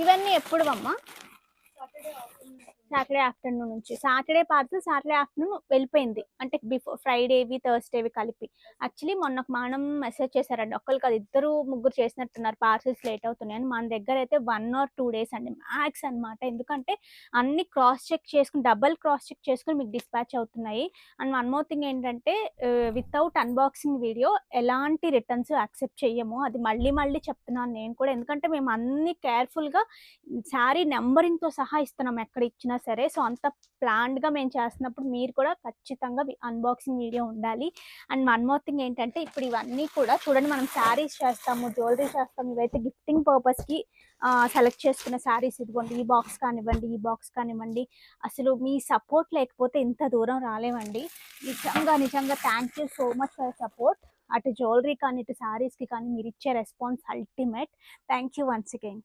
ఇవన్నీ ఎప్పుడు అమ్మా? సాటర్డే ఆఫ్టర్నూన్ నుంచి. సాటర్డే పార్సల్ సాటర్డే ఆఫ్టర్నూన్ వెళ్ళిపోయింది, అంటే బిఫోర్ ఫ్రైడేవి థర్స్డేవి కలిపి. యాక్చువల్లీ మొన్న మనం మెసేజ్ చేశారండి, ఒక్కరు కాదు ఇద్దరు ముగ్గురు చేసినట్టున్నారు పార్సల్స్ లేట్ అవుతున్నాయని. మన దగ్గర అయితే 1 or 2 days అండి మ్యాక్స్ అనమాట. ఎందుకంటే అన్ని క్రాస్ చెక్ చేసుకుని, డబల్ క్రాస్ చెక్ చేసుకుని మీకు డిస్పాచ్ అవుతున్నాయి. అండ్ వన్ మోర్ థింగ్ ఏంటంటే వితౌట్ అన్బాక్సింగ్ వీడియో ఎలాంటి రిటర్న్స్ యాక్సెప్ట్ చెయ్యము. అది మళ్ళీ మళ్ళీ చెప్తున్నాను నేను కూడా, ఎందుకంటే మేము అన్ని కేర్ఫుల్గా శారీ నెంబరింగ్తో సహా ఇస్తున్నాం ఎక్కడ ఇచ్చినా సరే. సో అంత ప్లాన్డ్గా మేము చేస్తున్నప్పుడు మీరు కూడా ఖచ్చితంగా అన్బాక్సింగ్ వీడియో ఉండాలి. అండ్ వన్ మోర్ థింగ్ ఏంటంటే ఇప్పుడు ఇవన్నీ కూడా చూడండి, మనం శారీస్ చేస్తాము, జ్యువెలరీ చేస్తాము, ఇవైతే గిఫ్టింగ్ పర్పస్కి సెలెక్ట్ చేసుకున్న శారీస్. ఇదిగోండి ఈ బాక్స్ కానివ్వండి, ఈ బాక్స్ కానివ్వండి. అసలు మీ సపోర్ట్ లేకపోతే ఇంత దూరం రాలేమండి. నిజంగా నిజంగా thank you so much for support. అటు జ్యువెలరీ కానీ ఇటు శారీస్కి కానీ మీరు ఇచ్చే response ultimate. Thank you once again.